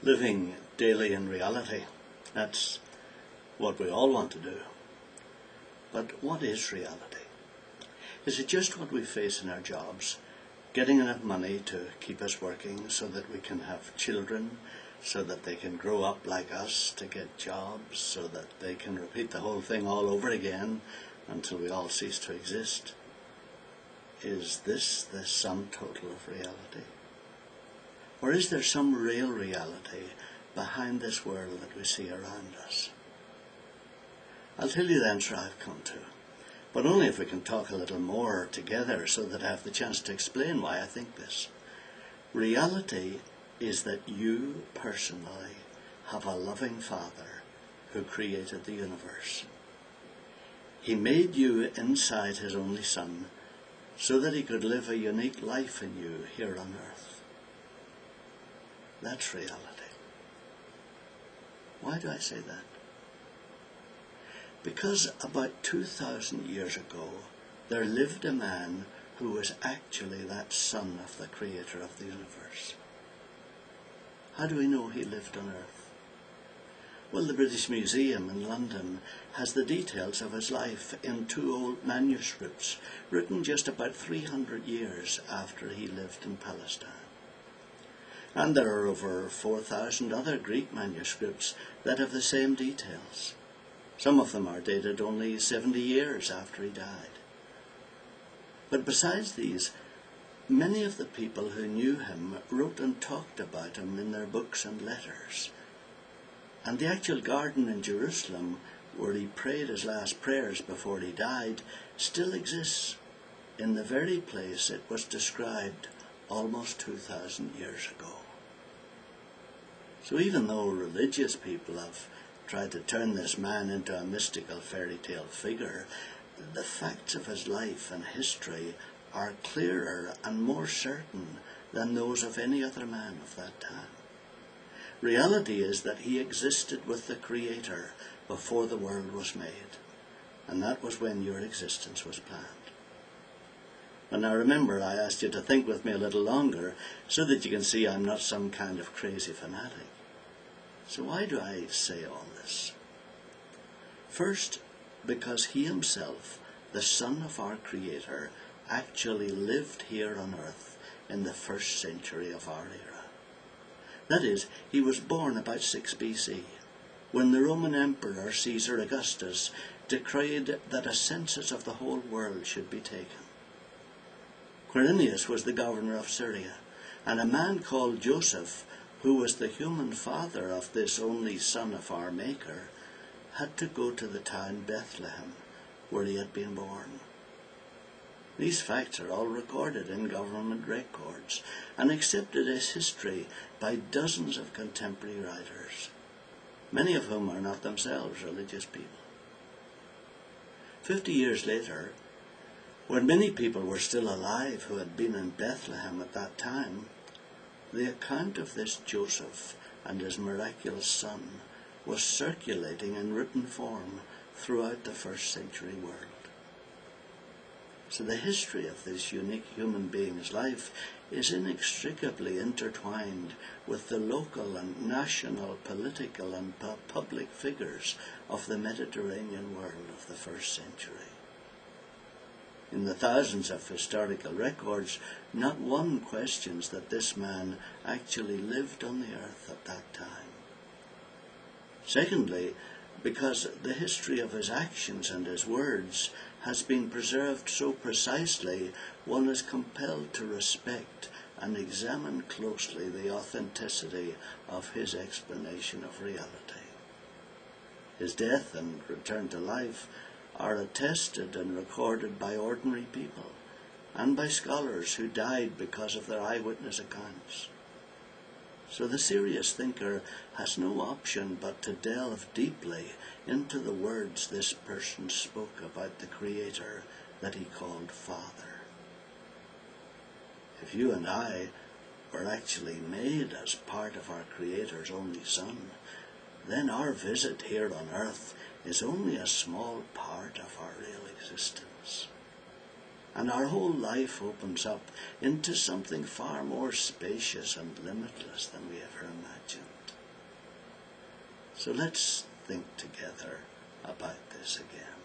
living daily in reality. That's what we all want to do. But what is reality? Is it just what we face in our jobs? Getting enough money to keep us working so that we can have children, so that they can grow up like us, to get jobs, so that they can repeat the whole thing all over again until we all cease to exist? Is this the sum total of reality? Or is there some real reality behind this world that we see around us? I'll tell you the answer I've come to, but only if we can talk a little more together so that I have the chance to explain why I think this. Reality is that you personally have a loving Father who created the universe. He made you inside his only Son so that he could live a unique life in you here on earth. That's reality. Why do I say that? Because about 2,000 years ago, there lived a man who was actually that son of the creator of the universe. How do we know he lived on earth? Well, the British Museum in London has the details of his life in 2 old manuscripts written just about 300 years after he lived in Palestine. And there are over 4,000 other Greek manuscripts that have the same details. Some of them are dated only 70 years after he died. But besides these, many of the people who knew him wrote and talked about him in their books and letters. And the actual garden in Jerusalem, where he prayed his last prayers before he died, still exists in the very place it was described almost 2,000 years ago. So even though religious people have tried to turn this man into a mystical fairy tale figure, the facts of his life and history are clearer and more certain than those of any other man of that time. Reality is that he existed with the Creator before the world was made, and that was when your existence was planned. And now remember, I asked you to think with me a little longer so that you can see I'm not some kind of crazy fanatic. So why do I say all this? First, because he himself, the Son of our Creator, actually lived here on earth in the 1st century of our era. That is, he was born about 6 BC, when the Roman Emperor Caesar Augustus decreed that a census of the whole world should be taken. Quirinius was the governor of Syria, and a man called Joseph, who was the human father of this only son of our Maker, had to go to the town Bethlehem, where he had been born. These facts are all recorded in government records and accepted as history by dozens of contemporary writers, many of whom are not themselves religious people. 50 years later, when many people were still alive who had been in Bethlehem at that time, the account of this Joseph and his miraculous son was circulating in written form throughout the 1st century world. So the history of this unique human being's life is inextricably intertwined with the local and national, political and public figures of the Mediterranean world of the 1st century. In the thousands of historical records, not one questions that this man actually lived on the earth at that time. Secondly, because the history of his actions and his words has been preserved so precisely, one is compelled to respect and examine closely the authenticity of his explanation of reality. His death and return to life are attested and recorded by ordinary people and by scholars who died because of their eyewitness accounts. So the serious thinker has no option but to delve deeply into the words this person spoke about the Creator that he called Father. If you and I were actually made as part of our Creator's only Son, then our visit here on earth is only a small part of our real existence. And our whole life opens up into something far more spacious and limitless than we ever imagined. So let's think together about this again.